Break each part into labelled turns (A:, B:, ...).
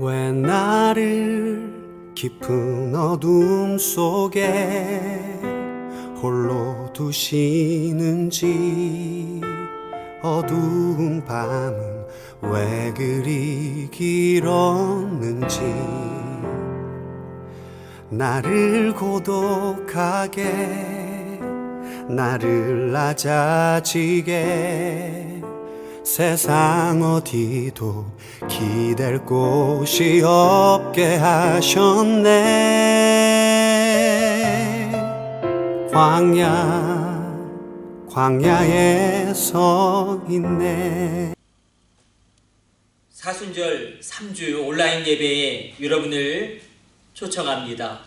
A: 왜 나를 깊은 어둠 속에 홀로 두시는지, 어두운 밤은 왜 그리 길었는지, 나를 고독하게, 나를 낮아지게, 세상 어디도 기댈 곳이 없게 하셨네. 광야에 서 있네.
B: 사순절 3주 온라인 예배에 여러분을 초청합니다.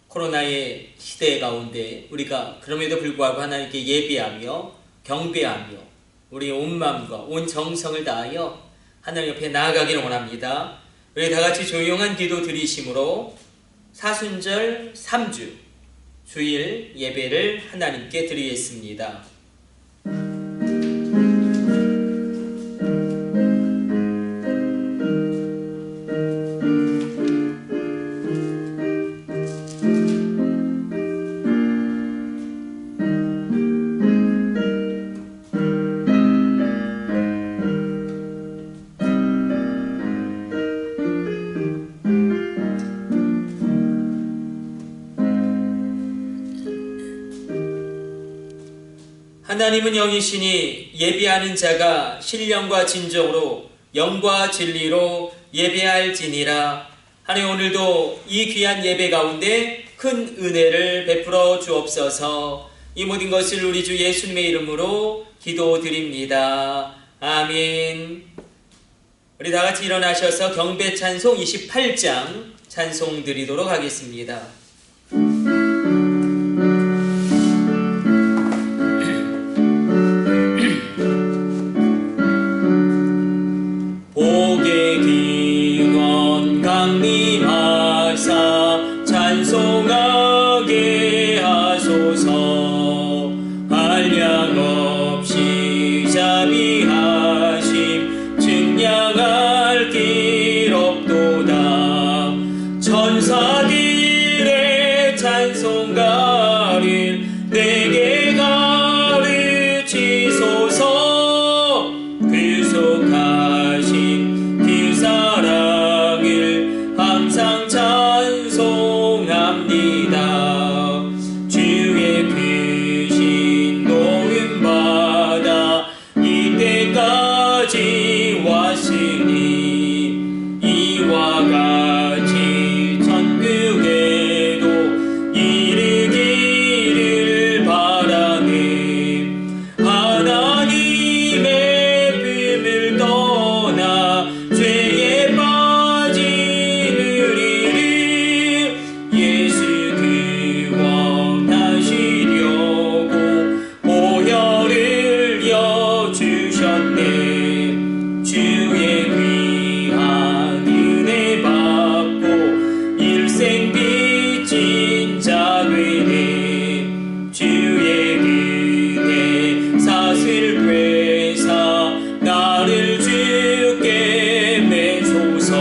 B: 코로나의 시대 가운데 우리가 그럼에도 불구하고 하나님께 예배하며 경배하며 우리 온 마음과 온 정성을 다하여 하나님 옆에 나아가기를 원합니다. 우리 다같이 조용한 기도 드리심으로 사순절 3주 주일 예배를 하나님께 드리겠습니다. 하나님은 영이시니 예배하는 자가 신령과 진정으로 영과 진리로 예배할지니라. 하나님, 오늘도 이 귀한 예배 가운데 큰 은혜를 베풀어 주옵소서. 이 모든 것을 우리 주 예수님의 이름으로 기도드립니다. 아멘. 우리 다같이 일어나셔서 경배 찬송 28장 찬송 드리도록 하겠습니다. 복의 기원 강림하사 찬송하게 하소서. 한량없이 자비하심 증량할 길 없도다. 천사들의 찬송 가릴 내게 가르치소서. 귀속하신 그 사랑을 항상 찬송합니다. 주의 크신 도움받아 이때까지 왔으니 이와 같이 천국에도 이르기를 바라네. 하나님의 품을 떠나 죄에 빠진 우리를 예수 구원하시려고 보혈을 여주셨네. 주의 귀한 은혜 받고 일생 빚진 자 되네. 주의 은혜 사슬 꿰사 나를 주께 매소서.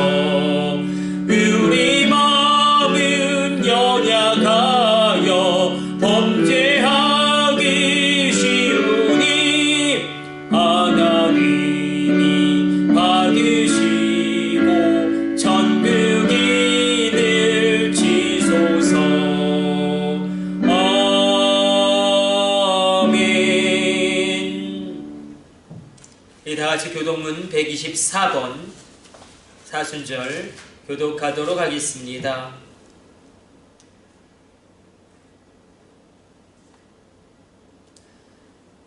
B: 우리 마음은 연약하여 범죄하기 쉬우니 하나님이 받으시고 천국이 늘치소서. 아멘. 다같이 교독문 124번 사순절 교독하도록 하겠습니다.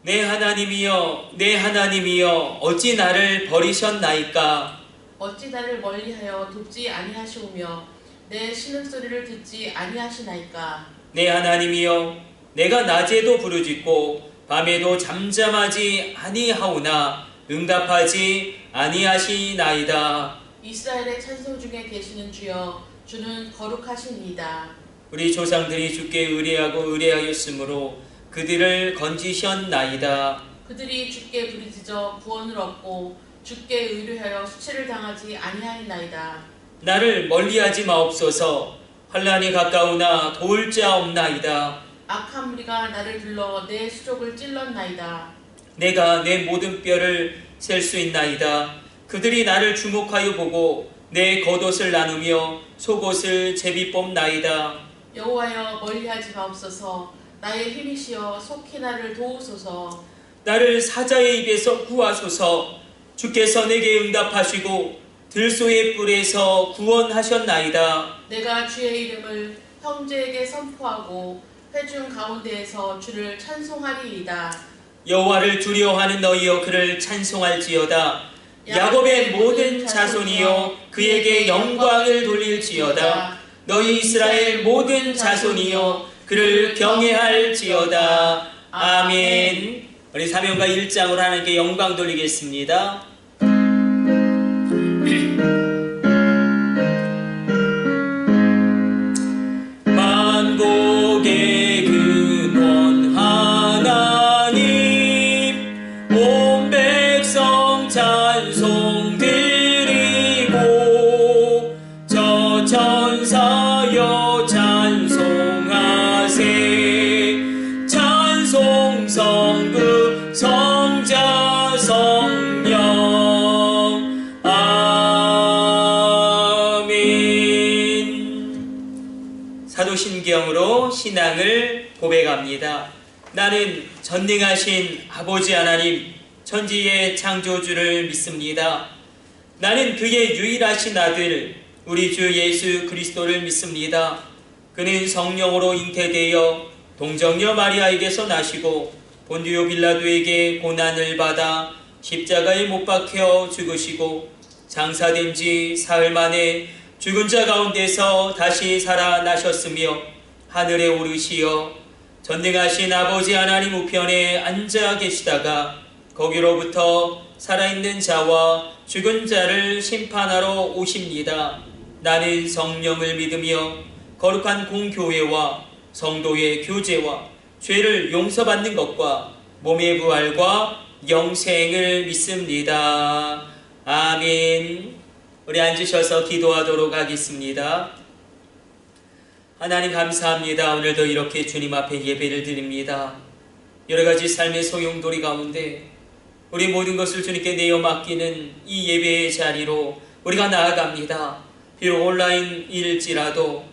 B: 내 하나님이여, 내 하나님이여, 어찌 나를 버리셨나이까?
C: 어찌 나를 멀리하여 돕지 아니하시오며 내 신음소리를 듣지 아니하시나이까?
B: 내 하나님이여, 내가 낮에도 부르짖고 밤에도 잠잠하지 아니하오나 응답하지 아니하시나이다.
C: 이스라엘의 찬송 중에 계시는 주여, 주는 거룩하십니다.
B: 우리 조상들이 주께 의뢰하고 의뢰하였으므로 그들을 건지셨나이다.
C: 그들이 주께 부르짖어 구원을 얻고 주께 의뢰하여 수치를 당하지 아니하였나이다.
B: 나를 멀리하지 마옵소서. 환난이 가까우나 도울 자 없나이다.
C: 악한 무리가 나를 둘러 내 수족을 찔렀나이다.
B: 내가 내 모든 뼈를 셀 수 있나이다. 그들이 나를 주목하여 보고 내 겉옷을 나누며 속옷을 제비 뽑나이다.
C: 여호와여 멀리하지 마옵소서. 나의 힘이시여 속히 나를 도우소서.
B: 나를 사자의 입에서 구하소서. 주께서 내게 응답하시고 들소의 뿔에서 구원하셨나이다.
C: 내가 주의 이름을 형제에게 선포하고 회중 가운데에서 주를 찬송하리이다.
B: 여호와를 두려워하는 너희여 그를 찬송할지어다. 야곱의 모든 자손이여 그에게 영광을 돌릴지어다. 너희 이스라엘 모든 자손이여 그를 경외할지어다. 아멘. 우리 사명가 1장으로 하나님께 영광 돌리겠습니다. 만국의 근원 하나님 온 백성 찬송 드리고 저 천사여 찬송하세. 찬송 성부 성자 성령 아멘. 사도신경으로 신앙을 고백합니다. 나는 전능하신 아버지 하나님 천지의 창조주를 믿습니다. 나는 그의 유일하신 아들 우리 주 예수 그리스도를 믿습니다. 그는 성령으로 잉태되어 동정녀 마리아에게서 나시고 본디오 빌라도에게 고난을 받아 십자가에 못 박혀 죽으시고 장사된 지 사흘 만에 죽은 자 가운데서 다시 살아나셨으며 하늘에 오르시어 전능하신 아버지 하나님 우편에 앉아 계시다가 거기로부터 살아있는 자와 죽은 자를 심판하러 오십니다. 나는 성령을 믿으며 거룩한 공교회와 성도의 교제와 죄를 용서받는 것과 몸의 부활과 영생을 믿습니다. 아멘. 우리 앉으셔서 기도하도록 하겠습니다. 하나님 감사합니다. 오늘도 이렇게 주님 앞에 예배를 드립니다. 여러 가지 삶의 소용돌이 가운데 우리 모든 것을 주님께 내어 맡기는 이 예배의 자리로 우리가 나아갑니다. 비록 온라인일지라도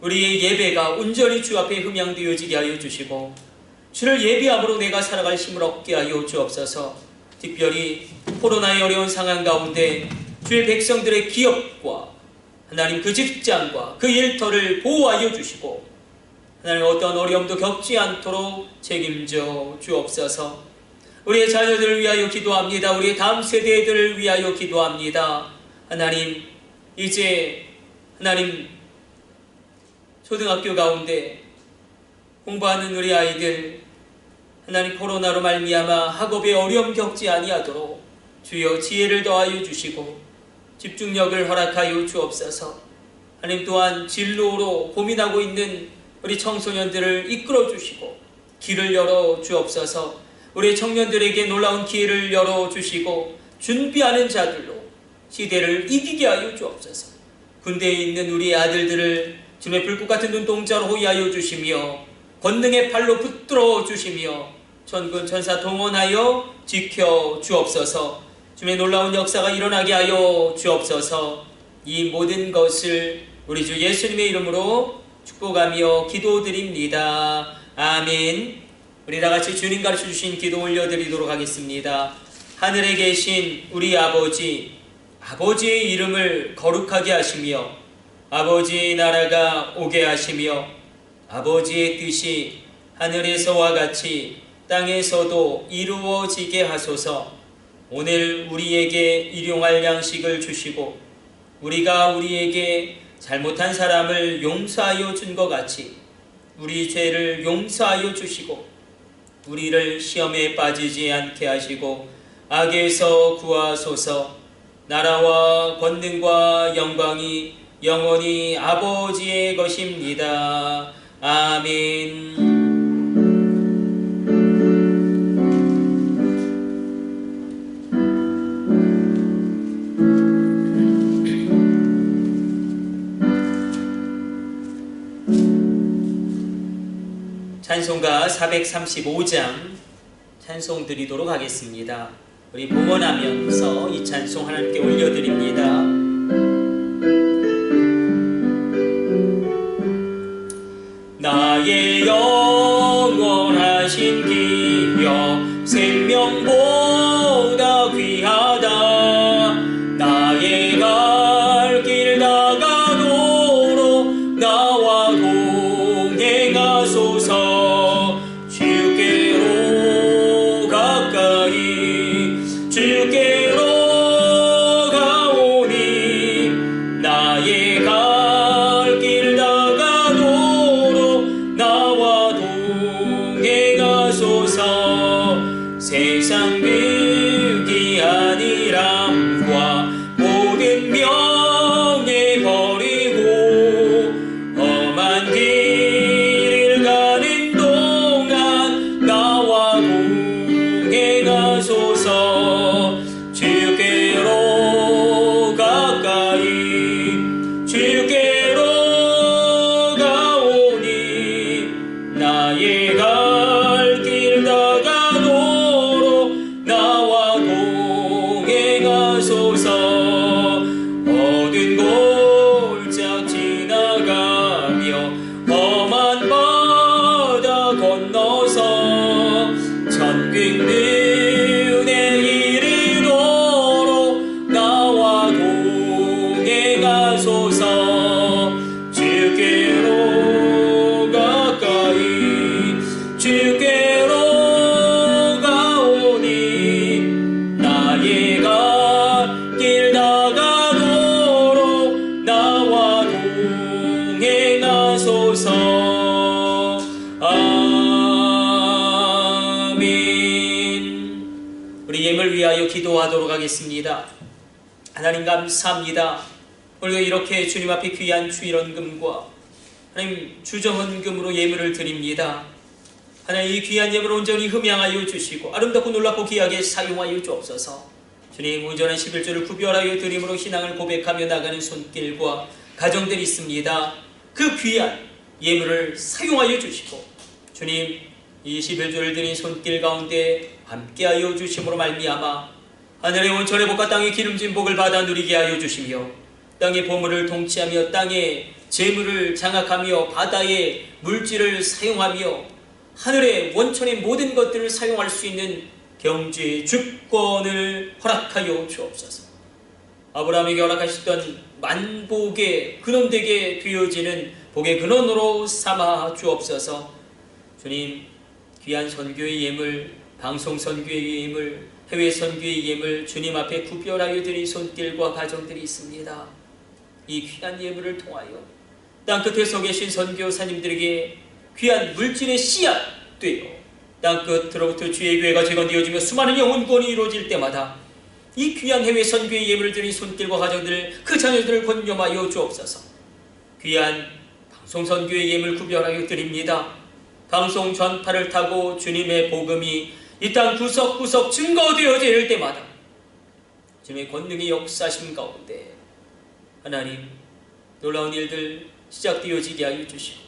B: 우리의 예배가 온전히 주 앞에 흠양되어지게 하여 주시고 주를 예배함으로 내가 살아갈 힘을 얻게 하여 주옵소서. 특별히 코로나의 어려운 상황 가운데 주의 백성들의 기업과 하나님 그 직장과 그 일터를 보호하여 주시고 하나님 어떤 어려움도 겪지 않도록 책임져 주옵소서. 우리의 자녀들을 위하여 기도합니다. 우리의 다음 세대들을 위하여 기도합니다. 하나님 이제 하나님 초등학교 가운데 공부하는 우리 아이들 하나님 코로나로 말미암아 학업에 어려움 겪지 아니하도록 주여 지혜를 더하여 주시고 집중력을 허락하여 주옵소서. 하나님 또한 진로로 고민하고 있는 우리 청소년들을 이끌어 주시고 길을 열어 주옵소서. 우리 청년들에게 놀라운 기회를 열어 주시고 준비하는 자들로 시대를 이기게 하여 주옵소서. 군대에 있는 우리 아들들을 주님의 불꽃 같은 눈동자로 호위하여 주시며 권능의 팔로 붙들어 주시며 천군 천사 동원하여 지켜 주옵소서. 주님의 놀라운 역사가 일어나게 하여 주옵소서. 이 모든 것을 우리 주 예수님의 이름으로 축복하며 기도드립니다. 아멘. 우리 다같이 주님 가르쳐 주신 기도 올려드리도록 하겠습니다. 하늘에 계신 우리 아버지, 아버지의 이름을 거룩하게 하시며 아버지의 나라가 오게 하시며 아버지의 뜻이 하늘에서와 같이 땅에서도 이루어지게 하소서. 오늘 우리에게 일용할 양식을 주시고 우리가 우리에게 잘못한 사람을 용서하여 준 것 같이 우리 죄를 용서하여 주시고 우리를 시험에 빠지지 않게 하시고 악에서 구하소서. 나라와 권능과 영광이 영원히 아버지의 것입니다. 아멘. 찬송가 435장 찬송 드리도록 하겠습니다. 우리 봉헌하면서 이 찬송 하나님께 올려드립니다. 나의 영원하신 기여 생명보다 귀하다. 나의 갈 길 다가도록 나와 동행하소서. 주께로 가까이 주께로 가오니 나의 갈 길 다가도록 나와 동행하소서. 세상 비기한 이람과 모든 명예 버리고 험한 길을 가는 동안 나와 동행하소서. 주께로 가까이 주께로 가오니 나의 갈 길 다가도록 나와 동행하소서. 어두운 골짝 지나가며 험한 바다 건너서 천국 눈에 이르도록 나와 동행하소서. 주께로 가까이 주께로 가오니 나의 갈 길 다가도록 나와 동행하소서. 아멘. 우리 예물 위하여 기도하도록 하겠습니다. 하나님 감사합니다. 오늘도 이렇게 주님 앞에 귀한 주일원금과 하나님 주정헌금으로 예물을 드립니다. 하나님 이 귀한 예물을 온전히 흠양하여 주시고 아름답고 놀랍고 귀하게 사용하여 주옵소서. 주님 온전한 11조를 구별하여 드림으로 신앙을 고백하며 나가는 손길과 가정들이 있습니다. 그 귀한 예물을 사용하여 주시고 주님 이 11조를 드린 손길 가운데 함께하여 주심으로 말미암아 하늘의 온천의 복과 땅의 기름진 복을 받아 누리게 하여 주시며 땅의 보물을 통치하며 땅의 재물을 장악하며 바다의 물질을 사용하며 하늘의 원천의 모든 것들을 사용할 수 있는 경제의 주권을 허락하여 주옵소서. 아브라함에게 허락하셨던 만복의 근원되게 되어지는 복의 근원으로 삼아 주옵소서. 주님 귀한 선교의 예물, 방송 선교의 예물, 해외 선교의 예물 주님 앞에 구별하여 드린 손길과 가정들이 있습니다. 이 귀한 예물을 통하여 땅끝에 서 계신 선교사님들에게 귀한 물질의 씨앗 되어 땅끝으로부터 주의 교회가 재건되어지며 수많은 영혼권이 이루어질 때마다 이 귀한 해외 선교의 예물을 드린 손길과 가정들 그 자녀들을 권념하여 주옵소서. 귀한 방송 선교의 예물 구별하여 드립니다. 방송 전파를 타고 주님의 복음이 이 땅 구석구석 증거되어질 때마다 주님의 권능의 역사심 가운데 하나님 놀라운 일들 시작되어지게 하여 주시고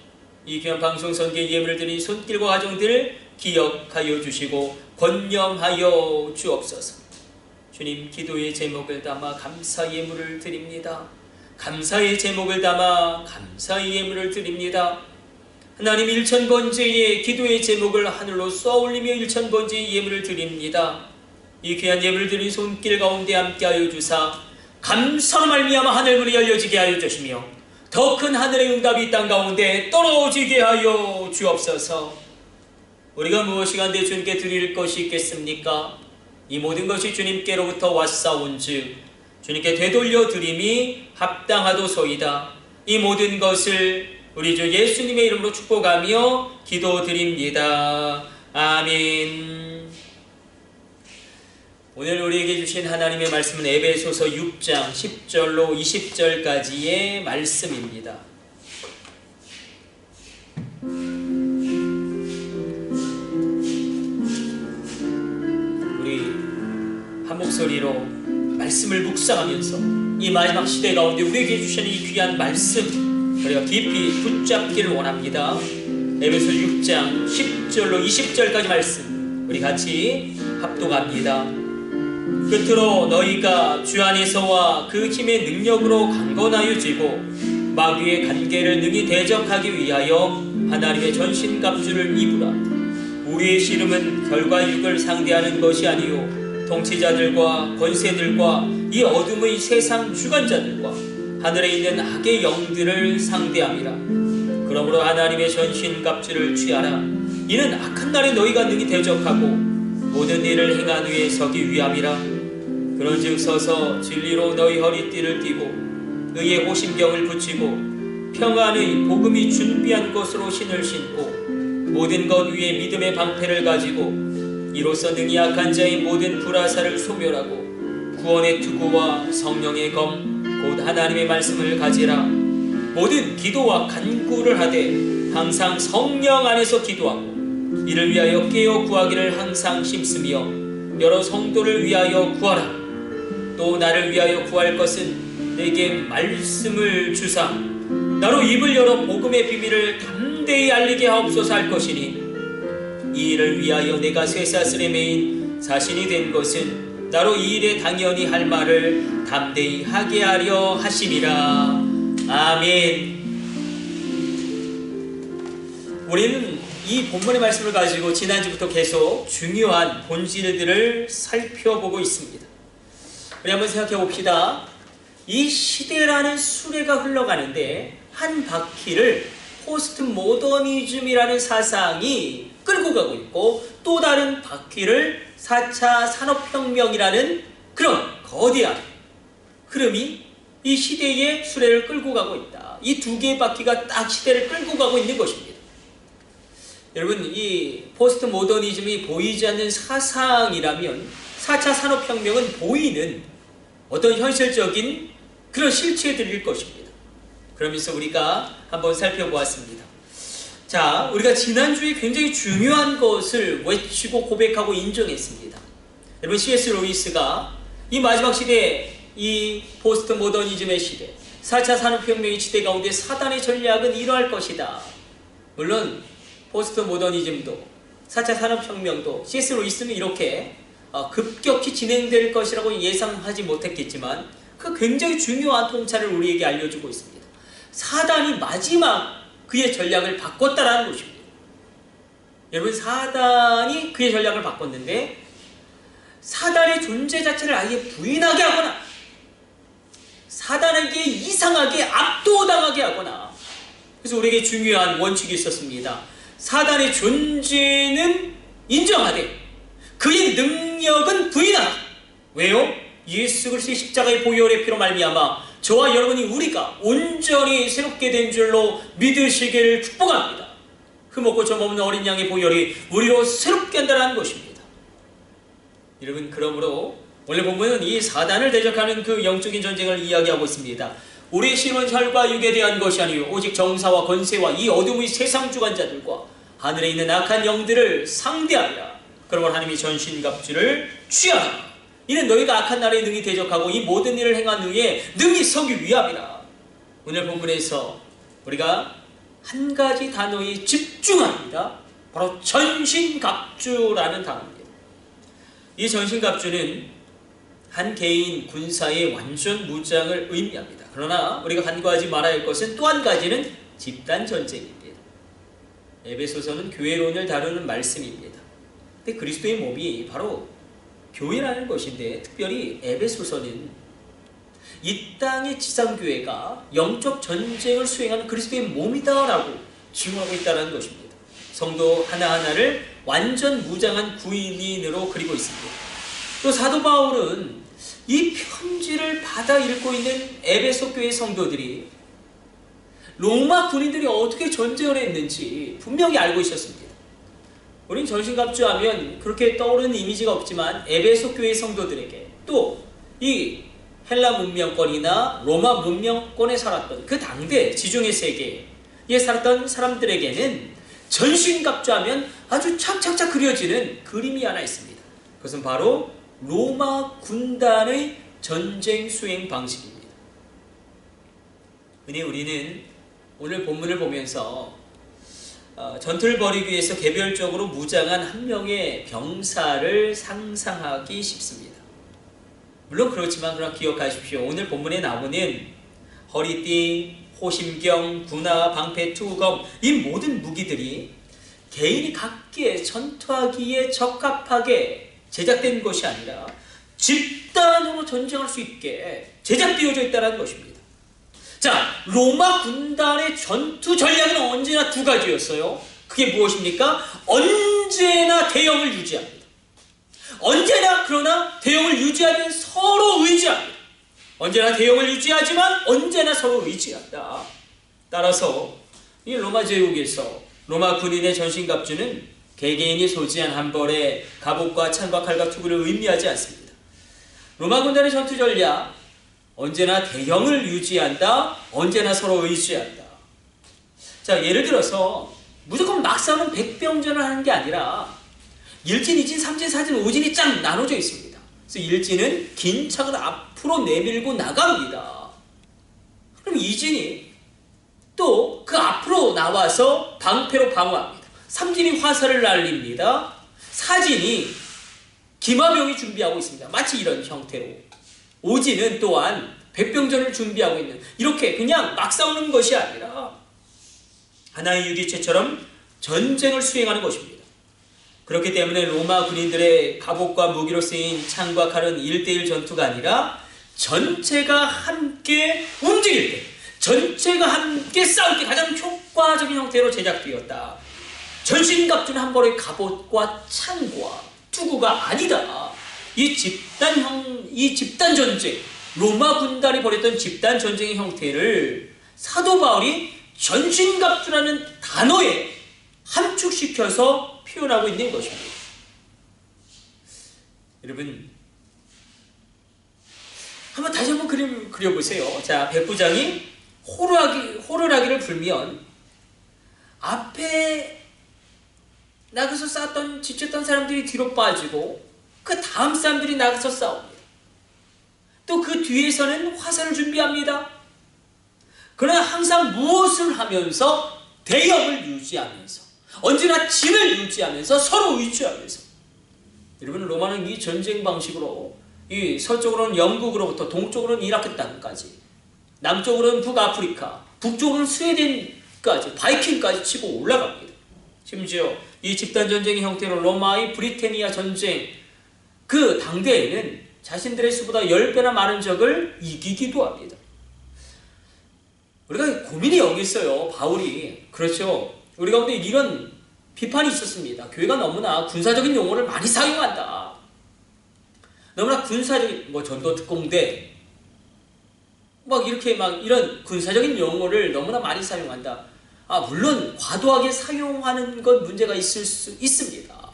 B: 이 귀한 방송 선교의 예물을 드린 손길과 가정들을 기억하여 주시고 권념하여 주옵소서. 주님 기도의 제목을 담아 감사 예물을 드립니다. 감사의 제목을 담아 감사의 예물을 드립니다. 하나님 1000번째의 기도의 제목을 하늘로 쏘아올리며 1000번째의 예물을 드립니다. 이 귀한 예물을 드린 손길 가운데 함께하여 주사 감사로 말미암아 하늘문이 열려지게 하여 주시며 더 큰 하늘의 응답이 이 땅 가운데 떨어지게 하여 주옵소서. 우리가 무엇이 간데 주님께 드릴 것이 있겠습니까? 이 모든 것이 주님께로부터 왔사온즉 주님께 되돌려 드림이 합당하도소이다. 이 모든 것을 우리 주 예수님의 이름으로 축복하며 기도드립니다. 아멘. 오늘 우리에게 주신 하나님의 말씀은 에베소서 6장 10절로 20절까지의 말씀입니다. 우리 한 목소리로 말씀을 묵상하면서 이 마지막 시대 가운데 우리에게 주신 이 귀한 말씀 우리가 깊이 붙잡기를 원합니다. 에베소 6장 10절로 20절까지 말씀 우리 같이 합독합니다. 끝으로 너희가 주 안에서와 그 힘의 능력으로 강건하여 지고 마귀의 관계를 능히 대적하기 위하여 하나님의 전신갑주를 입으라. 우리의 씨름은 혈과 육을 상대하는 것이 아니요 통치자들과 권세들과 이 어둠의 세상 주관자들과 하늘에 있는 악의 영들을 상대함이라. 그러므로 하나님의 전신갑주를 취하라. 이는 악한 날에 너희가 능히 대적하고 모든 일을 행한 후에 서기 위함이라. 그런즉 서서 진리로 너희 허리띠를 띠고 의의 호심경을 붙이고 평안의 복음이 준비한 것으로 신을 신고 모든 것 위에 믿음의 방패를 가지고 이로써 능히 악한 자의 모든 불화살을 소멸하고 구원의 투구와 성령의 검 곧 하나님의 말씀을 가지라. 모든 기도와 간구를 하되 항상 성령 안에서 기도하고 이를 위하여 깨어 구하기를 항상 힘쓰며 여러 성도를 위하여 구하라. 또 나를 위하여 구할 것은 내게 말씀을 주사 나로 입을 열어 복음의 비밀을 담대히 알리게 하옵소서 할 것이니 이 일을 위하여 내가 쇠사슬에 매인 자신이 된 것은 나로 이 일에 당연히 할 말을 담대히 하게 하려 하심이라. 아멘. 우리는 이 본문의 말씀을 가지고 지난주부터 계속 중요한 본질들을 살펴보고 있습니다. 우리 한번 생각해 봅시다. 이 시대라는 수레가 흘러가는데 한 바퀴를 포스트 모더니즘이라는 사상이 끌고 가고 있고 또 다른 바퀴를 4차 산업혁명이라는 그런 거대한 흐름이 이 시대의 수레를 끌고 가고 있다. 이 두 개의 바퀴가 딱 시대를 끌고 가고 있는 것입니다. 여러분, 이 포스트 모더니즘이 보이지 않는 사상이라면 4차 산업혁명은 보이는 어떤 현실적인 그런 실체들일 것입니다. 그러면서 우리가 한번 살펴보았습니다. 자, 우리가 지난주에 굉장히 중요한 것을 외치고 고백하고 인정했습니다. 여러분, C.S. 루이스가 이 마지막 시대, 이 포스트 모더니즘의 시대, 4차 산업혁명의 시대 가운데 사단의 전략은 이러할 것이다. 물론 포스트 모더니즘도 4차 산업혁명도 C.S. 루이스는 이렇게 급격히 진행될 것이라고 예상하지 못했겠지만 그 굉장히 중요한 통찰을 우리에게 알려주고 있습니다. 사단이 마지막 그의 전략을 바꿨다라는 것입니다. 여러분, 사단이 그의 전략을 바꿨는데 사단의 존재 자체를 아예 부인하게 하거나 사단에게 이상하게 압도당하게 하거나, 그래서 우리에게 중요한 원칙이 있었습니다. 사단의 존재는 인정하되 그의 능력은 부인하라. 왜요? 예수 그리스도의 십자가의 보혈의 피로 말미암아 저와 여러분이 우리가 온전히 새롭게 된 줄로 믿으시기를 축복합니다. 흠없고 점없는 어린 양의 보혈이 우리로 새롭게 한다는 것입니다. 여러분, 그러므로 원래 본문은 이 사단을 대적하는 그 영적인 전쟁을 이야기하고 있습니다. 우리의 신은 혈과 육에 대한 것이 아니요 오직 정사와 권세와 이 어둠의 세상 주관자들과 하늘에 있는 악한 영들을 상대하리라. 그러므로 하나님이 전신갑주를 취하라. 이는 너희가 악한 날에 능히 대적하고 이 모든 일을 행한 후에 능히 서기 위함이라. 오늘 본문에서 우리가 한 가지 단어에 집중합니다. 바로 전신갑주라는 단어입니다. 이 전신갑주는 한 개인 군사의 완전 무장을 의미합니다. 그러나 우리가 간과하지 말아야 할 것은 또 한 가지는 집단 전쟁입니다. 에베소서는 교회론을 다루는 말씀입니다. 근데 그리스도의 몸이 바로 교회라는 것인데, 특별히 에베소서는 이 땅의 지상교회가 영적 전쟁을 수행하는 그리스도의 몸이다라고 증언하고 있다는 것입니다. 성도 하나하나를 완전 무장한 구인인으로 그리고 있습니다. 또 사도 바울은 이 편지를 받아 읽고 있는 에베소 교회 성도들이 로마 군인들이 어떻게 전쟁을 했는지 분명히 알고 있었습니다. 우린 전신갑주 하면 그렇게 떠오르는 이미지가 없지만 에베소 교회 성도들에게 또 이 헬라 문명권이나 로마 문명권에 살았던 그 당대 지중해 세계에 살았던 사람들에게는 전신갑주 하면 아주 착착착 그려지는 그림이 하나 있습니다. 그것은 바로 로마 군단의 전쟁 수행 방식입니다. 근데 우리는 오늘 본문을 보면서 전투를 벌이기 위해서 개별적으로 무장한 한 명의 병사를 상상하기 쉽습니다. 물론 그렇지만 그러나 기억하십시오. 오늘 본문에 나오는 허리띠, 호심경, 군화, 방패, 투검 이 모든 무기들이 개인이 각기에 전투하기에 적합하게 제작된 것이 아니라 집단으로 전쟁할 수 있게 제작되어져 있다는 것입니다. 자, 로마 군단의 전투 전략은 언제나 두 가지였어요. 그게 무엇입니까? 언제나 대형을 유지합니다. 언제나 그러나 대형을 유지하면 서로 의지합니다. 언제나 대형을 유지하지만 언제나 서로 의지한다. 따라서 이 로마 제국에서 로마 군인의 전신갑주는 개개인이 소지한 한 벌의 갑옷과 창과 칼과 투구를 의미하지 않습니다. 로마 군단의 전투 전략 언제나 대형을 유지한다. 언제나 서로 의지한다. 자, 예를 들어서 무조건 막 싸우는 백병전을 하는 게 아니라 일진, 이진, 삼진, 사진, 오진이 쫙 나눠져 있습니다. 그래서 일진은 긴 창을 앞으로 내밀고 나갑니다. 그럼 이진이 또 그 앞으로 나와서 방패로 방어합니다. 삼진이 화살을 날립니다. 사진이 기마병이 준비하고 있습니다. 마치 이런 형태로. 오진은 또한 백병전을 준비하고 있는, 이렇게 그냥 막 싸우는 것이 아니라 하나의 유기체처럼 전쟁을 수행하는 것입니다. 그렇기 때문에 로마 군인들의 갑옷과 무기로 쓰인 창과 칼은 1대1 전투가 아니라 전체가 함께 움직일 때, 전체가 함께 싸울 때 가장 효과적인 형태로 제작되었다. 전신갑주는 한 벌의 갑옷과 창과 투구가 아니다. 이 집단 전쟁, 로마 군단이 벌였던 집단 전쟁의 형태를 사도 바울이 전신갑주라는 단어에 함축시켜서 표현하고 있는 것입니다. 여러분, 한번 다시 한번 그려보세요. 자, 백부장이 호루라기를 불면 앞에 나가서 싸웠던, 지쳤던 사람들이 뒤로 빠지고 그 다음 사람들이 나가서 싸웁니다. 또 그 뒤에서는 화살을 준비합니다. 그러나 항상 무엇을 하면서? 대역을 유지하면서, 언제나 진을 유지하면서, 서로 의지하면서. 여러분, 로마는 이 전쟁 방식으로 이 서쪽으로는 영국으로부터 동쪽으로는 이라크 땅까지, 남쪽으로는 북아프리카, 북쪽으로는 스웨덴까지, 바이킹까지 치고 올라갑니다. 심지어 이 집단전쟁의 형태로 로마의 브리테니아 전쟁, 그 당대에는 자신들의 수보다 10배나 많은 적을 이기기도 합니다. 우리가 고민이 여기 있어요. 바울이, 그렇죠, 우리 가운데 이런 비판이 있었습니다. 교회가 너무나 군사적인 용어를 많이 사용한다. 너무나 군사적인, 전도특공대, 이렇게 이런 군사적인 용어를 너무나 많이 사용한다. 물론 과도하게 사용하는 건 문제가 있을 수 있습니다.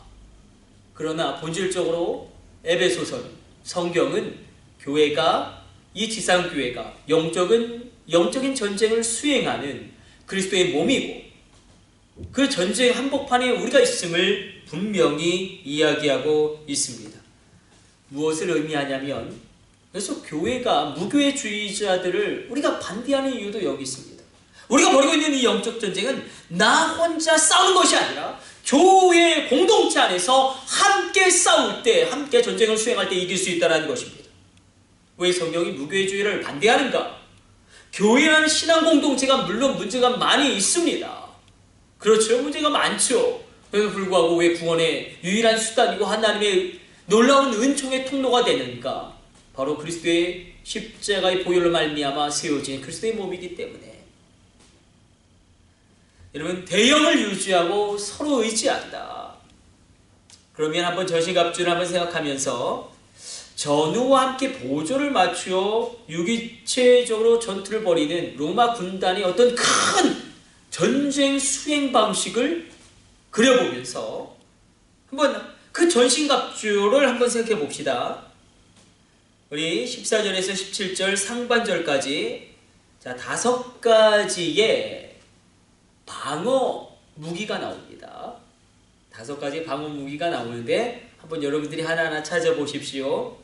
B: 그러나 본질적으로 에베소서는, 성경은 교회가, 이 지상교회가 영적인 전쟁을 수행하는 그리스도의 몸이고, 그 전쟁 한복판에 우리가 있음을 분명히 이야기하고 있습니다. 무엇을 의미하냐면, 그래서 교회가 무교회주의자들을 우리가 반대하는 이유도 여기 있습니다. 우리가 벌이고 있는 이 영적 전쟁은 나 혼자 싸우는 것이 아니라 교회 공동체 안에서 함께 싸울 때, 함께 전쟁을 수행할 때 이길 수 있다는 것입니다. 왜 성경이 무교회주의를 반대하는가? 교회라는 신앙 공동체가 물론 문제가 많이 있습니다. 그렇죠, 문제가 많죠. 그래서 불구하고 왜 구원의 유일한 수단이고 하나님의 놀라운 은총의 통로가 되는가? 바로 그리스도의 십자가의 보혈로 말미암아 세워진 그리스도의 몸이기 때문에. 여러분, 대형을 유지하고 서로 의지한다. 그러면 한번 전신갑주를 한번 생각하면서 전우와 함께 보조를 맞추어 유기체적으로 전투를 벌이는 로마 군단의 어떤 큰 전쟁 수행 방식을 그려보면서 한번 그 전신갑주를 한번 생각해 봅시다. 우리 14절에서 17절 상반절까지, 자, 5가지의 방어 무기가 나옵니다. 5가지 방어 무기가 나오는데 한번 여러분들이 하나하나 찾아보십시오.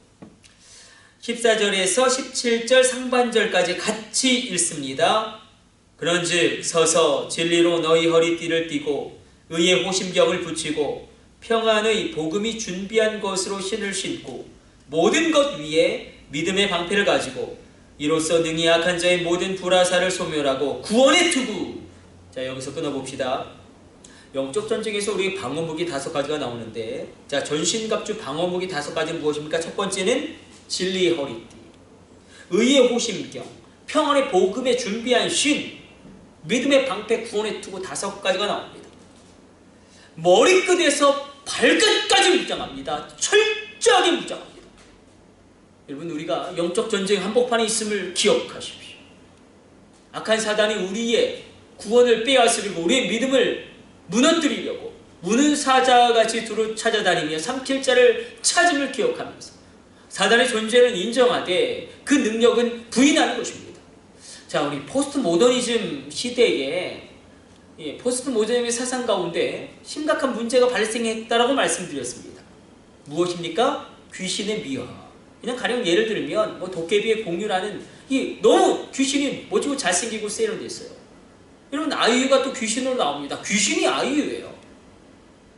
B: 14절에서 17절 상반절까지 같이 읽습니다. 그런즉 서서 진리로 너희 허리띠를 띠고 의의 호심경을 붙이고 평안의 복음이 준비한 것으로 신을 신고 모든 것 위에 믿음의 방패를 가지고 이로써 능히 악한 자의 모든 불화살을 소멸하고 구원의 투구. 자, 여기서 끊어봅시다. 영적 전쟁에서 우리 방어무기 5가지가 나오는데, 자, 전신갑주 방어무기 5가지는 무엇입니까? 첫 번째는 진리의 허리띠, 의의 호심경, 평안의 복음에 준비한 신, 믿음의 방패, 구원의 투구 5가지가 나옵니다. 머리끝에서 발끝까지 무장합니다. 철저하게 무장합니다. 여러분, 우리가 영적 전쟁 한복판에 있음을 기억하십시오. 악한 사단이 우리의 구원을 빼앗으려고 우리의 믿음을 무너뜨리려고 무는 사자같이 두루 찾아다니며 삼킬 자를 찾음을 기억하면서 사단의 존재를 인정하되 그 능력은 부인하는 것입니다. 자, 우리 포스트 모더니즘 시대에 포스트 모더니즘의 사상 가운데 심각한 문제가 발생했다라고 말씀드렸습니다. 무엇입니까? 귀신의 미화. 그냥 가령 예를 들면 도깨비의 공유라는 너무 귀신이 멋지고 잘생기고 세련됐어요. 여러분, 아이유가 또 귀신으로 나옵니다. 귀신이 아이유예요.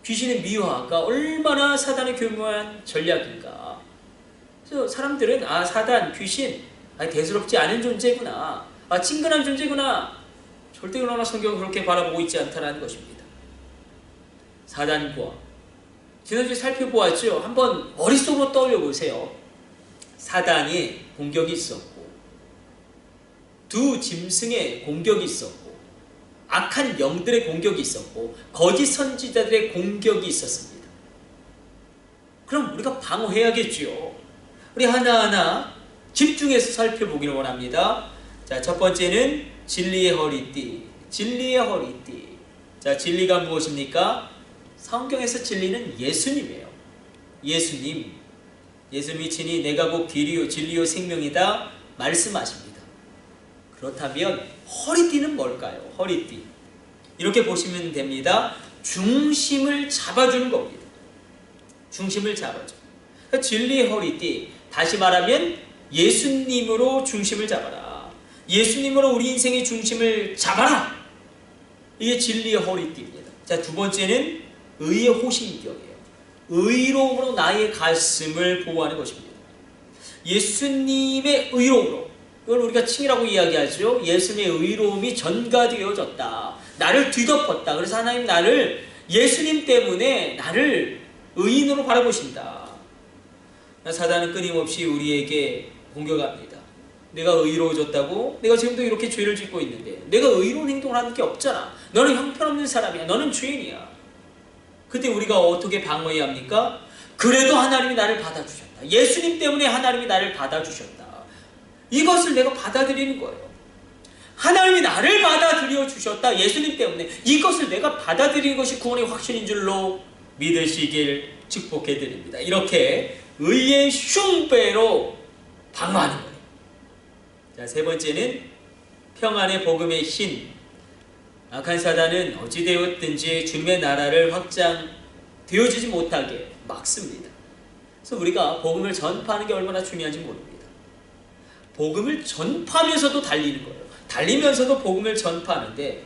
B: 귀신의 미화가 얼마나 사단의 교묘한 전략인가. 그래서 사람들은 사단, 귀신 대수롭지 않은 존재구나, 친근한 존재구나. 절대 그러나 성경은 그렇게 바라보고 있지 않다는 것입니다. 사단과 지난주에 살펴보았죠. 한번 머릿속으로 떠올려 보세요. 사단의 공격이 있었고 두 짐승의 공격이 있었고 악한 영들의 공격이 있었고 거짓 선지자들의 공격이 있었습니다. 그럼 우리가 방어해야겠죠. 우리 하나하나 집중해서 살펴보기를 원합니다. 자, 첫 번째는 진리의 허리띠. 진리의 허리띠. 자, 진리가 무엇입니까? 성경에서 진리는 예수님이에요. 예수님. 예수님이 친히 내가 곧 길이요 진리요 생명이다 말씀하십니다. 그렇다면 허리띠는 뭘까요? 허리띠. 이렇게 보시면 됩니다. 중심을 잡아주는 겁니다. 중심을 잡아줘. 그러니까 진리의 허리띠. 다시 말하면 예수님으로 중심을 잡아라. 예수님으로 우리 인생의 중심을 잡아라. 이게 진리의 허리띠입니다. 자, 두 번째는 의의 호심경이에요. 의로움으로 나의 가슴을 보호하는 것입니다. 예수님의 의로움으로, 이걸 우리가 칭이라고 이야기하죠. 예수님의 의로움이 전가되어졌다. 나를 뒤덮었다. 그래서 하나님 나를, 예수님 때문에 나를 의인으로 바라보신다. 사단은 끊임없이 우리에게 공격합니다. 내가 의로워졌다고? 내가 지금도 이렇게 죄를 짓고 있는데 내가 의로운 행동을 하는 게 없잖아. 너는 형편없는 사람이야. 너는 죄인이야. 그때 우리가 어떻게 방어해야 합니까? 그래도 하나님이 나를 받아주셨다. 예수님 때문에 하나님이 나를 받아주셨다. 이것을 내가 받아들이는 거예요. 하나님이 나를 받아들여 주셨다. 예수님 때문에. 이것을 내가 받아들이는 것이 구원의 확신인 줄로 믿으시길 축복해드립니다. 이렇게 의의 흉배로 방어하는 거예요. 자, 세 번째는 평안의 복음의 신. 악한 사단은 어찌되었든지 주님의 나라를 확장되어지지 못하게 막습니다. 그래서 우리가 복음을 전파하는 게 얼마나 중요한지 모릅니다. 복음을 전파하면서도 달리는 거예요. 달리면서도 복음을 전파하는데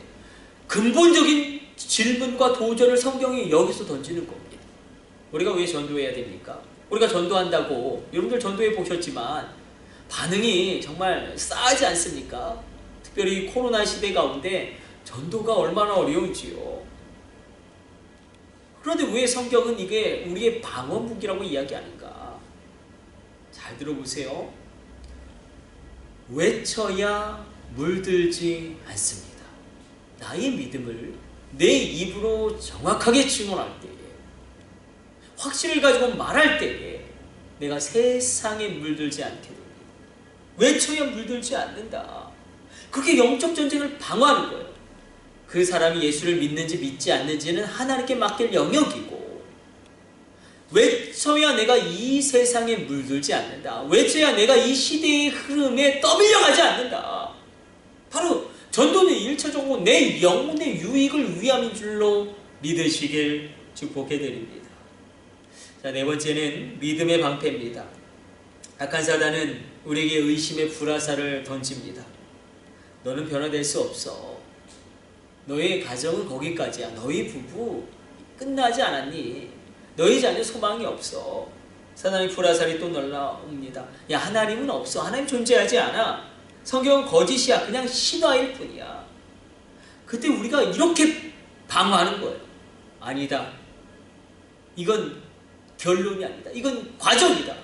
B: 근본적인 질문과 도전을 성경이 여기서 던지는 겁니다. 우리가 왜 전도해야 됩니까? 우리가 전도한다고 여러분들 전도해 보셨지만 반응이 정말 싸하지 않습니까? 특별히 코로나 시대 가운데 전도가 얼마나 어려운지요. 그런데 왜 성경은 이게 우리의 방어무기라고 이야기하는가? 잘 들어보세요. 외쳐야 물들지 않습니다. 나의 믿음을 내 입으로 정확하게 증언할 때에, 확신을 가지고 말할 때에 내가 세상에 물들지 않게 됩니다. 외쳐야 물들지 않는다. 그렇게 영적 전쟁을 방어하는 거예요. 그 사람이 예수를 믿는지 믿지 않는지는 하나님께 맡길 영역이고, 외쳐야 내가 이 세상에 물들지 않는다. 외쳐야 내가 이 시대의 흐름에 떠밀려가지 않는다. 바로 전도는 1차적으로 내 영혼의 유익을 위함인 줄로 믿으시길 축복해드립니다. 자, 네 번째는 믿음의 방패입니다. 악한 사단은 우리에게 의심의 불화살을 던집니다. 너는 변화될 수 없어. 너의 가정은 거기까지야. 너희 부부 끝나지 않았니? 너희 자녀 소망이 없어. 사단의 불화살이 또 날라옵니다. 야, 하나님은 없어. 하나님 존재하지 않아. 성경은 거짓이야. 그냥 신화일 뿐이야. 그때 우리가 이렇게 방어하는 거예요. 아니다. 이건 결론이 아니다. 이건 과정이다.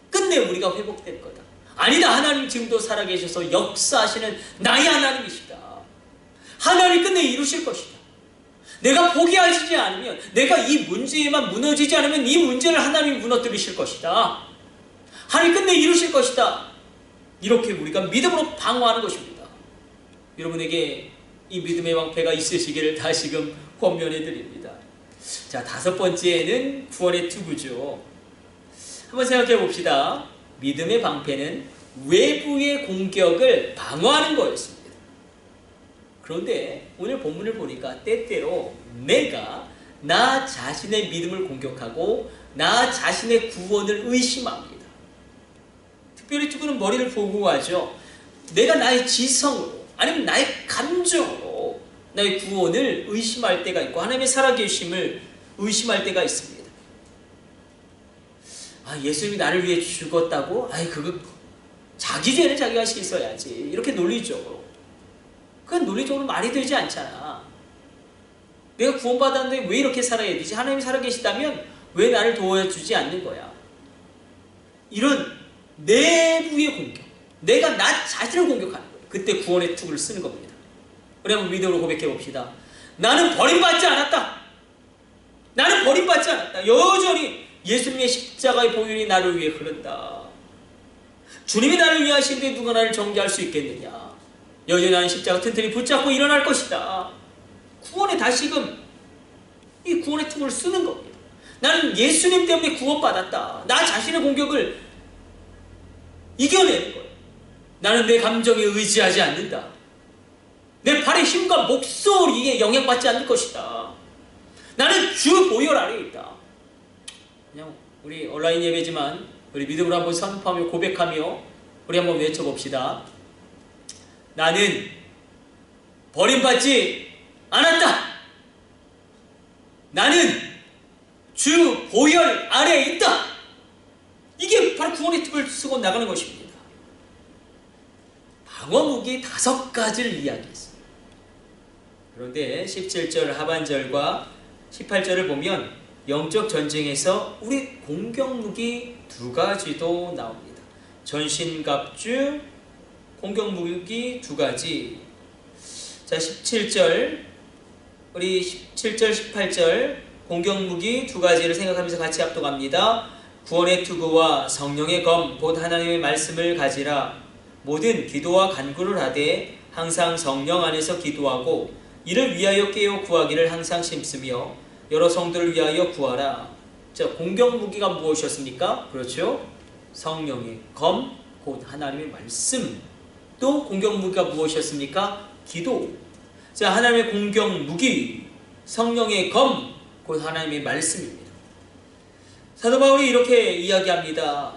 B: 끝내 우리가 회복될 거다. 아니다. 하나님 지금도 살아계셔서 역사하시는 나의 하나님이시다. 하나님 끝내 이루실 것이다. 내가 포기하시지 않으면, 내가 이 문제에만 무너지지 않으면 이 문제를 하나님이 무너뜨리실 것이다. 하나님 끝내 이루실 것이다. 이렇게 우리가 믿음으로 방어하는 것입니다. 여러분에게 이 믿음의 방패가 있으시기를 다시금 권면해 드립니다. 자, 5번째는 구원의 투구죠. 한번 생각해 봅시다. 믿음의 방패는 외부의 공격을 방어하는 거였습니다. 그런데 오늘 본문을 보니까 때때로 내가 나 자신의 믿음을 공격하고 나 자신의 구원을 의심합니다. 특별히 투구는 머리를 보고 하죠. 내가 나의 지성으로 아니면 나의 감정으로 나의 구원을 의심할 때가 있고 하나님의 살아계심을 의심할 때가 있습니다. 아, 예수님이 나를 위해 죽었다고? 아이, 그거 자기 죄는 자기가 씻어야지. 이렇게 논리적으로. 그건 논리적으로 말이 되지 않잖아. 내가 구원받았는데 왜 이렇게 살아야 되지? 하나님이 살아계시다면 왜 나를 도와주지 않는 거야? 이런 내부의 공격. 내가 나 자신을 공격하는 거예요. 그때 구원의 투구를 쓰는 겁니다. 우리 한번 믿음으로 고백해 봅시다. 나는 버림받지 않았다. 나는 버림받지 않았다. 여전히 예수님의 십자가의 보혈이 나를 위해 흐른다. 주님이 나를 위해 하시는데 누가 나를 정죄할 수 있겠느냐. 여전히 나는 십자가 튼튼히 붙잡고 일어날 것이다. 구원에 다시금 이 구원의 투구를 쓰는 겁니다. 나는 예수님 때문에 구원받았다. 나 자신의 공격을 이겨내는 거예요. 나는 내 감정에 의지하지 않는다. 내 발의 힘과 목소리에 영향받지 않을 것이다. 나는 주 보혈 아래에 있다. 그냥 우리 온라인 예배지만 우리 믿음으로 한번 선포하며 고백하며 우리 한번 외쳐봅시다. 나는 버림받지 않았다. 나는 주 보혈 아래에 있다. 이게 바로 구원의 팁을 쓰고 나가는 것입니다. 방어무기 5가지를 이야기했습니다. 그런데 17절 하반절과 18절을 보면 영적 전쟁에서 우리 공격무기 2가지도 나옵니다. 전신갑주, 공격무기 2가지. 자, 17절, 우리 17절, 18절 공격무기 2가지를 생각하면서 같이 합독합니다. 구원의 투구와 성령의 검, 곧 하나님의 말씀을 가지라. 모든 기도와 간구를 하되 항상 성령 안에서 기도하고 이를 위하여 깨어 구하기를 항상 심쓰며 여러 성도를 위하여 구하라. 자, 공격무기가 무엇이었습니까? 그렇죠? 성령의 검, 곧 하나님의 말씀. 또 공격무기가 무엇이었습니까? 기도. 자, 하나님의 공격무기, 성령의 검, 곧 하나님의 말씀입니다. 사도 바울이 이렇게 이야기합니다.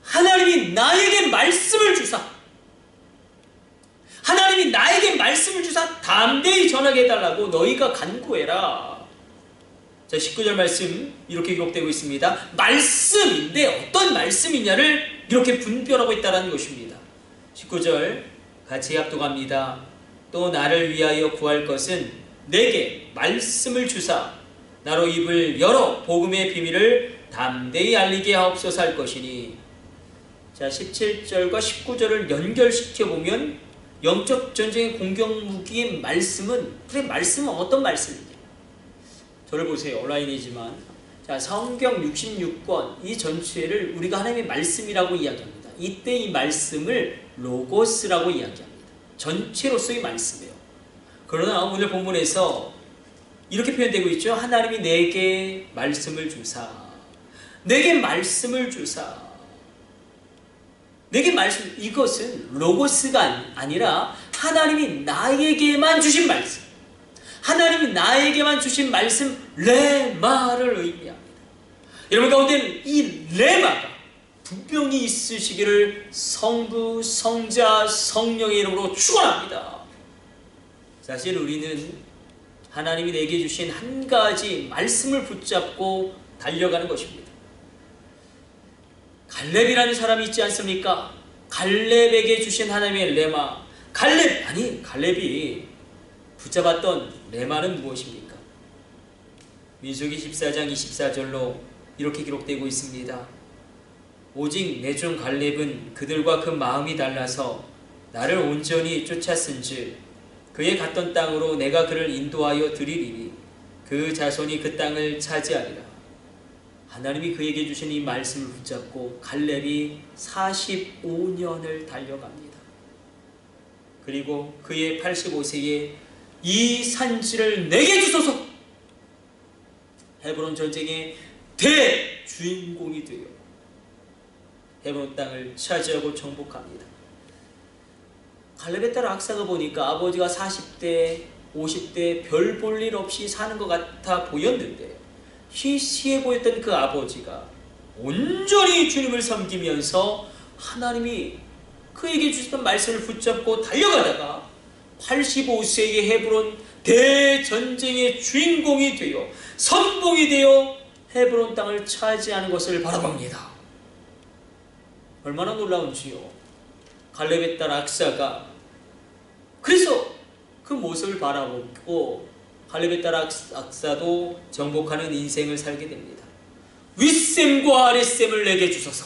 B: 하나님이 나에게 말씀을 주사, 하나님이 나에게 말씀을 주사 담대히 전하게 해달라고 너희가 간구해라. 자, 19절 말씀 이렇게 기록되고 있습니다. 말씀인데 어떤 말씀이냐를 이렇게 분별하고 있다는 것입니다. 19절 같이 합독합니다. 또 나를 위하여 구할 것은 내게 말씀을 주사 나로 입을 열어 복음의 비밀을 담대히 알리게 하옵소서 할 것이니. 자, 17절과 19절을 연결시켜 보면 영적 전쟁의 공격 무기의 말씀은, 그래, 말씀은 어떤 말씀이냐? 저를 보세요. 온라인이지만 자, 성경 66권 이 전체를 우리가 하나님의 말씀이라고 이야기합니다. 이때 이 말씀을 로고스라고 이야기합니다. 전체로서의 말씀이에요. 그러나 오늘 본문에서 이렇게 표현되고 있죠. 하나님이 내게 말씀을 주사, 내게 말씀을 주사, 내게 말씀. 이것은 로고스가 아니라 하나님이 나에게만 주신 말씀, 하나님이 나에게만 주신 말씀 레마를 의미합니다. 여러분 가운데는 이 레마가 분명히 있으시기를 성부, 성자, 성령의 이름으로 축원합니다. 사실 우리는 하나님이 내게 주신 한 가지 말씀을 붙잡고 달려가는 것입니다. 갈렙이라는 사람이 있지 않습니까? 갈렙에게 주신 하나님의 레마. 갈렙이 붙잡았던 레마는 무엇입니까? 민수기 14장 24절로 이렇게 기록되고 있습니다. 오직 내 종 갈렙은 그들과 그 마음이 달라서 나를 온전히 쫓았은즉 그의 갔던 땅으로 내가 그를 인도하여 드리리니 그 자손이 그 땅을 차지하리라. 하나님이 그에게 주신 이 말씀을 붙잡고 갈렙이 45년을 달려갑니다. 그리고 그의 85세에 이 산지를 내게 주소서. 헤브론 전쟁의 대주인공이 되어 헤브론 땅을 차지하고 정복합니다. 갈렙의 딸 악사가 보니까 아버지가 40대, 50대 별 볼 일 없이 사는 것 같아 보였는데 희시해 보였던 그 아버지가 온전히 주님을 섬기면서 하나님이 그에게 주셨던 말씀을 붙잡고 달려가다가 85세의 헤브론 대전쟁의 주인공이 되어 선봉이 되어 헤브론 땅을 차지하는 것을 바라봅니다. 얼마나 놀라운지요. 갈렙의 딸 악사가 그래서 그 모습을 바라보고 갈렙의 딸 악사도 정복하는 인생을 살게 됩니다. 윗셈과 아랫셈을 내게 주소서.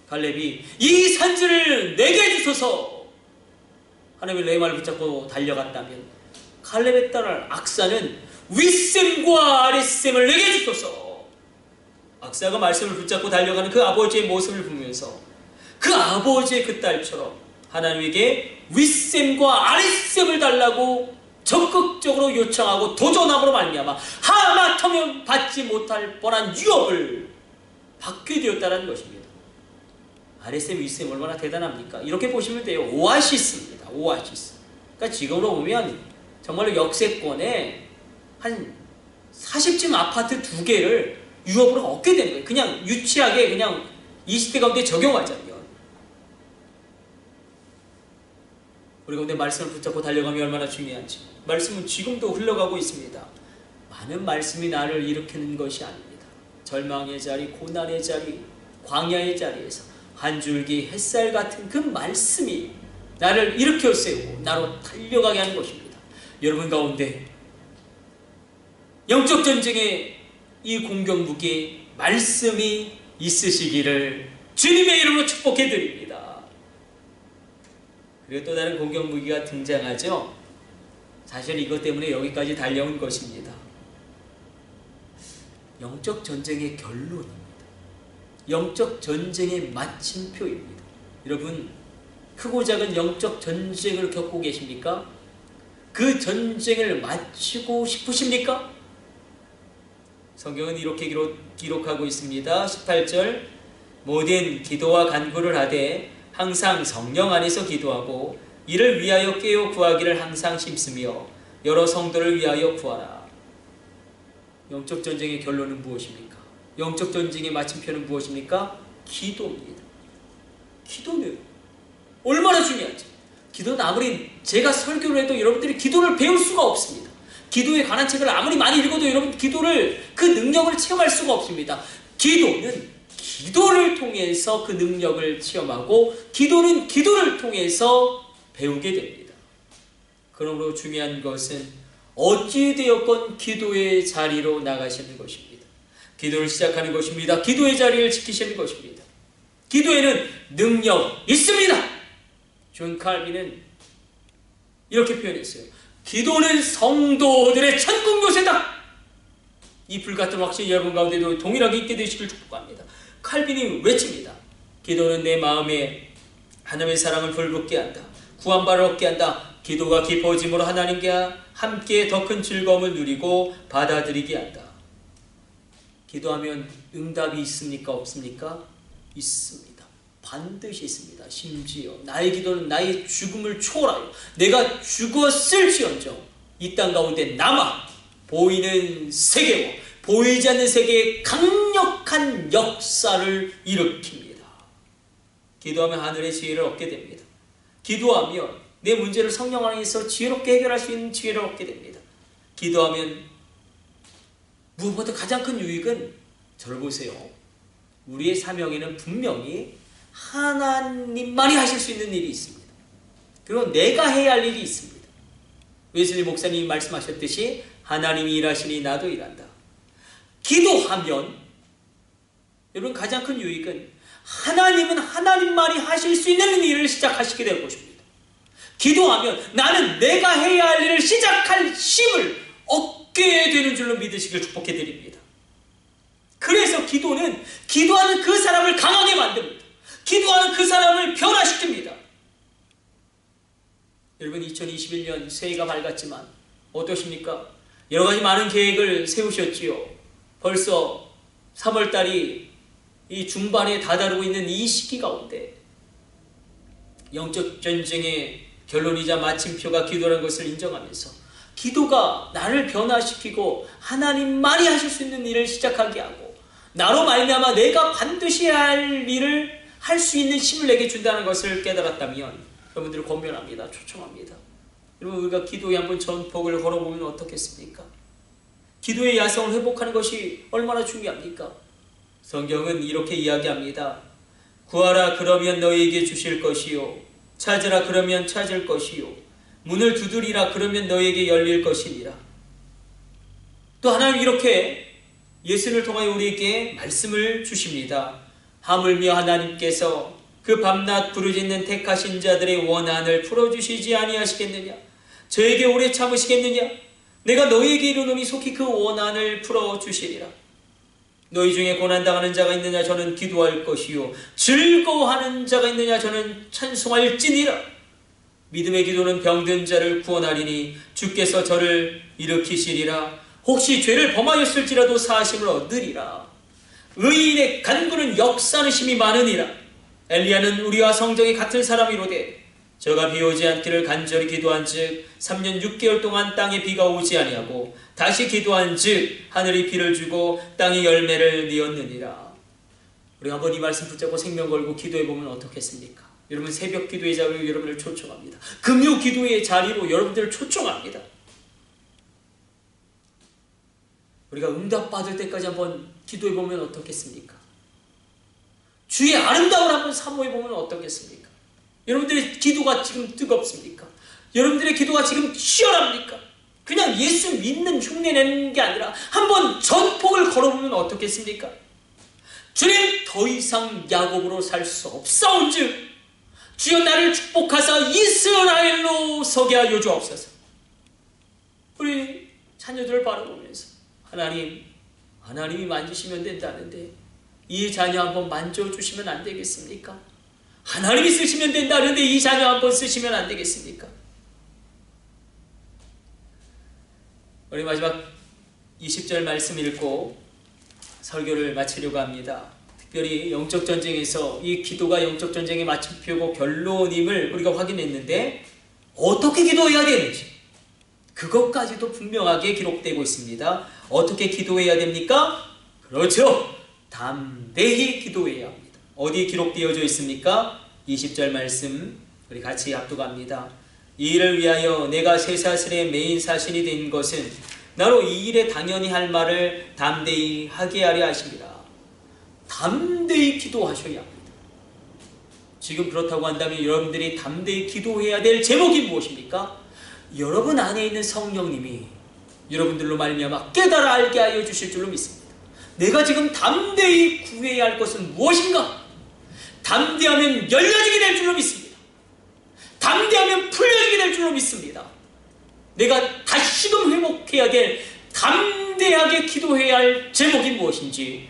B: 갈렙이 이 산지를 내게 주소서. 하나님의 레마를 붙잡고 달려갔다면 갈렙의 딸 악사는 윗셈과 아랫셈을 내게 주소서. 악사가 말씀을 붙잡고 달려가는 그 아버지의 모습을 보면서 그 아버지의 그 딸처럼 하나님에게 윗셈과 아랫셈을 달라고 적극적으로 요청하고 도전함으로 말미암아 하마터면 받지 못할 뻔한 유업을 받게 되었다는 것입니다. 아랫셈, 윗셈 얼마나 대단합니까? 이렇게 보시면 돼요. 오아시스입니다. 오아시스. 그러니까 지금으로 보면 정말로 역세권에 한 40층 아파트 2개를 유업으로 얻게 되는 거예요. 그냥 유치하게 그냥 20대 가운데 적용하자면. 우리 가운데 말씀을 붙잡고 달려가면 얼마나 중요한지. 말씀은 지금도 흘러가고 있습니다. 많은 말씀이 나를 일으키는 것이 아닙니다. 절망의 자리, 고난의 자리, 광야의 자리에서 한 줄기 햇살 같은 그 말씀이 나를 일으켜 세우고 나로 달려가게 하는 것입니다. 여러분 가운데 영적 전쟁의 이 공격 무기에 말씀이 있으시기를 주님의 이름으로 축복해 드립니다. 그리고 또 다른 공격 무기가 등장하죠. 사실 이것 때문에 여기까지 달려온 것입니다. 영적 전쟁의 결론입니다. 영적 전쟁의 마침표입니다. 여러분, 크고 작은 영적 전쟁을 겪고 계십니까? 그 전쟁을 마치고 싶으십니까? 성경은 이렇게 기록하고 있습니다. 18절 모든 기도와 간구를 하되 항상 성령 안에서 기도하고 이를 위하여 깨어 구하기를 항상 힘쓰며 여러 성도를 위하여 구하라. 영적 전쟁의 결론은 무엇입니까? 영적 전쟁의 마침표는 무엇입니까? 기도입니다. 기도는 얼마나 중요한지. 기도는 아무리 제가 설교를 해도 여러분들이 기도를 배울 수가 없습니다. 기도에 관한 책을 아무리 많이 읽어도 여러분 기도를 그 능력을 체험할 수가 없습니다. 기도는 기도를 통해서 그 능력을 체험하고 기도는 기도를 통해서 배우게 됩니다. 그러므로 중요한 것은 어찌되었건 기도의 자리로 나가시는 것입니다. 기도를 시작하는 것입니다. 기도의 자리를 지키시는 것입니다. 기도에는 능력 있습니다. 존 칼빈은 이렇게 표현했어요. 기도는 성도들의 천국 요새다. 이 불같은 확신이 여러분 가운데도 동일하게 있게 되시길 축복합니다. 칼빈이 외칩니다. 기도는 내 마음에 하나님의 사랑을 불붙게 한다. 구원바를 얻게 한다. 기도가 깊어짐으로 하나님과 함께 더 큰 즐거움을 누리고 받아들이게 한다. 기도하면 응답이 있습니까? 없습니까? 있습니다. 반드시 있습니다. 심지어 나의 기도는 나의 죽음을 초월하여 내가 죽었을지언정 이 땅 가운데 남아 보이는 세계와 보이지 않는 세계에 강력 강력한 역사를 일으킵니다. 기도하면 하늘의 지혜를 얻게 됩니다. 기도하면 내 문제를 성령 안에서 지혜롭게 해결할 수 있는 지혜를 얻게 됩니다. 기도하면 무엇보다 가장 큰 유익은, 저를 보세요, 우리의 사명에는 분명히 하나님만이 하실 수 있는 일이 있습니다. 그리고 내가 해야 할 일이 있습니다. 웨슬리 목사님이 말씀하셨듯이 하나님이 일하시니 나도 일한다. 기도하면 여러분 가장 큰 유익은 하나님은 하나님만이 하실 수 있는 일을 시작하시게 될 것입니다. 기도하면 나는 내가 해야 할 일을 시작할 힘을 얻게 되는 줄로 믿으시길 축복해 드립니다. 그래서 기도는 기도하는 그 사람을 강하게 만듭니다. 기도하는 그 사람을 변화시킵니다. 여러분 2021년 새해가 밝았지만 어떠십니까? 여러 가지 많은 계획을 세우셨지요. 벌써 3월달이 이 중반에 다다르고 있는 이 시기 가운데 영적 전쟁의 결론이자 마침표가 기도라는 것을 인정하면서 기도가 나를 변화시키고 하나님만이 하실 수 있는 일을 시작하게 하고 나로 말미암아 내가 반드시 해야 할 일을 할 수 있는 힘을 내게 준다는 것을 깨달았다면 여러분들을 권면합니다. 초청합니다. 여러분 우리가 기도에 한번 전폭을 걸어보면 어떻겠습니까? 기도의 야성을 회복하는 것이 얼마나 중요합니까? 성경은 이렇게 이야기합니다. 구하라 그러면 너희에게 주실 것이요 찾으라 그러면 찾을 것이요 문을 두드리라 그러면 너희에게 열릴 것이니라. 또 하나님 이렇게 예수를 통하여 우리에게 말씀을 주십니다. 하물며 하나님께서 그 밤낮 부르짖는 택하신 자들의 원한을 풀어주시지 아니하시겠느냐? 저에게 오래 참으시겠느냐? 내가 너희에게 이르노니 속히 그 원한을 풀어주시리라. 너희 중에 고난당하는 자가 있느냐? 저는 기도할 것이요 즐거워하는 자가 있느냐? 저는 찬송할지니라. 믿음의 기도는 병든 자를 구원하리니 주께서 저를 일으키시리라. 혹시 죄를 범하였을지라도 사하심을 얻으리라. 의인의 간구는 역사는 힘이 많으니라. 엘리야는 우리와 성정이 같은 사람이로되 저가 비 오지 않기를 간절히 기도한즉 3년 6개월 동안 땅에 비가 오지 아니하고 다시 기도한즉 하늘이 비를 주고 땅이 열매를 뉘었느니라. 우리 한번 이 말씀 붙잡고 생명 걸고 기도해보면 어떻겠습니까? 여러분 새벽 기도의 자리로 여러분을 초청합니다. 금요 기도의 자리로 여러분들을 초청합니다. 우리가 응답받을 때까지 한번 기도해보면 어떻겠습니까? 주의 아름다움을 한번 사모해보면 어떻겠습니까? 여러분들의 기도가 지금 뜨겁습니까? 여러분들의 기도가 지금 치열합니까? 그냥 예수 믿는 흉내내는 게 아니라 한번 전폭을 걸어보면 어떻겠습니까? 주님 더 이상 야곱으로 살 수 없사온즉 주여 나를 축복하사 이스라엘로 서게 하여 주옵소서. 우리 자녀들을 바라보면서 하나님이 만지시면 된다는데 이 자녀 한번 만져주시면 안 되겠습니까? 하나님이 쓰시면 된다는데 이 자녀 한번 쓰시면 안 되겠습니까? 우리 마지막 20절 말씀 읽고 설교를 마치려고 합니다. 특별히 영적 전쟁에서 이 기도가 영적 전쟁의 마침표고 결론임을 우리가 확인했는데 어떻게 기도해야 되는지 그것까지도 분명하게 기록되고 있습니다. 어떻게 기도해야 됩니까? 그렇죠. 담대히 기도해야 합니다. 어디 기록되어져 있습니까? 20절 말씀 우리 같이 합독합니다. 이 일을 위하여 내가 쇠사슬의 메인 사신이 된 것은 나로 이 일에 당연히 할 말을 담대히 하게 하려 하십니다. 담대히 기도하셔야 합니다. 지금 그렇다고 한다면 여러분들이 담대히 기도해야 될 제목이 무엇입니까? 여러분 안에 있는 성령님이 여러분들로 말미암아 깨달아 알게 하여 주실 줄로 믿습니다. 내가 지금 담대히 구해야 할 것은 무엇인가? 담대하면 열려지게 될 줄로 믿습니다. 담대하면 풀려지게 될 줄로 믿습니다. 내가 다시금 회복해야 될 담대하게 기도해야 할 제목이 무엇인지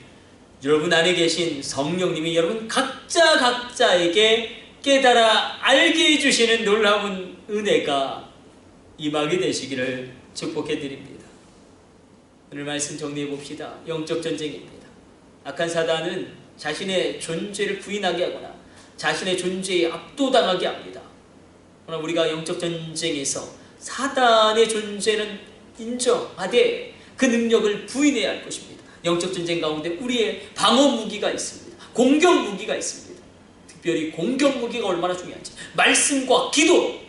B: 여러분 안에 계신 성령님이 여러분 각자에게 깨달아 알게 해주시는 놀라운 은혜가 임하게 되시기를 축복해 드립니다. 오늘 말씀 정리해 봅시다. 영적 전쟁입니다. 악한 사단은 자신의 존재를 부인하게 하거나 자신의 존재에 압도당하게 합니다. 그러나 우리가 영적 전쟁에서 사단의 존재는 인정하되 그 능력을 부인해야 할 것입니다. 영적 전쟁 가운데 우리의 방어 무기가 있습니다. 공격 무기가 있습니다. 특별히 공격 무기가 얼마나 중요한지 말씀과 기도로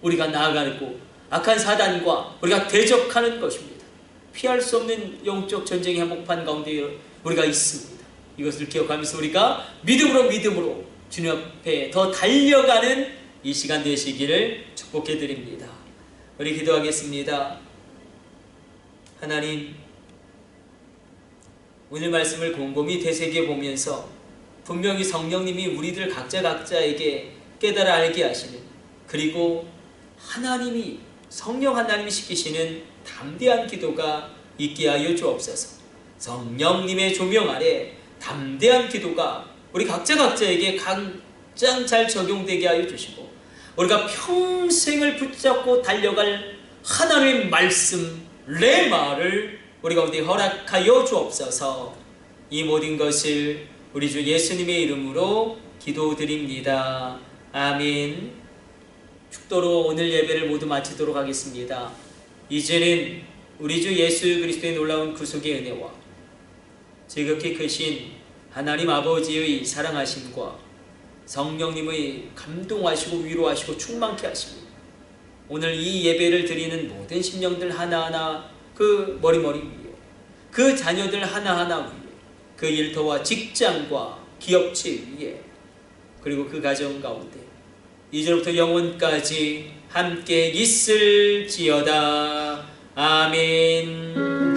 B: 우리가 나아가고 악한 사단과 우리가 대적하는 것입니다. 피할 수 없는 영적 전쟁의 한복판 가운데 우리가 있습니다. 이것을 기억하면서 우리가 믿음으로 주님 앞에 더 달려가는 이 시간 되시기를 축복해 드립니다. 우리 기도하겠습니다. 하나님, 오늘 말씀을 곰곰이 되새겨 보면서 분명히 성령님이 우리들 각자에게 깨달아 알게 하시는, 그리고 하나님이 성령 하나님이 시키시는 담대한 기도가 있게 하여 주옵소서. 성령님의 조명 아래 담대한 기도가 우리 각자에게 가장 잘 적용되게 하여 주시고, 우리가 평생을 붙잡고 달려갈 하나님의 말씀 레마를 우리 가운데 허락하여 주옵소서. 이 모든 것을 우리 주 예수님의 이름으로 기도드립니다. 아멘. 축도로 오늘 예배를 모두 마치도록 하겠습니다. 이제는 우리 주 예수 그리스도의 놀라운 구속의 은혜와 지극히 크신 하나님 아버지의 사랑하심과 성령님의 감동하시고 위로하시고 충만케 하시고, 오늘 이 예배를 드리는 모든 심령들 하나하나 그 머리머리 위에, 그 자녀들 하나하나 위에, 그 일터와 직장과 기업체 위에, 그리고 그 가정 가운데 이제부터 영원까지 함께 있을지어다. 아멘.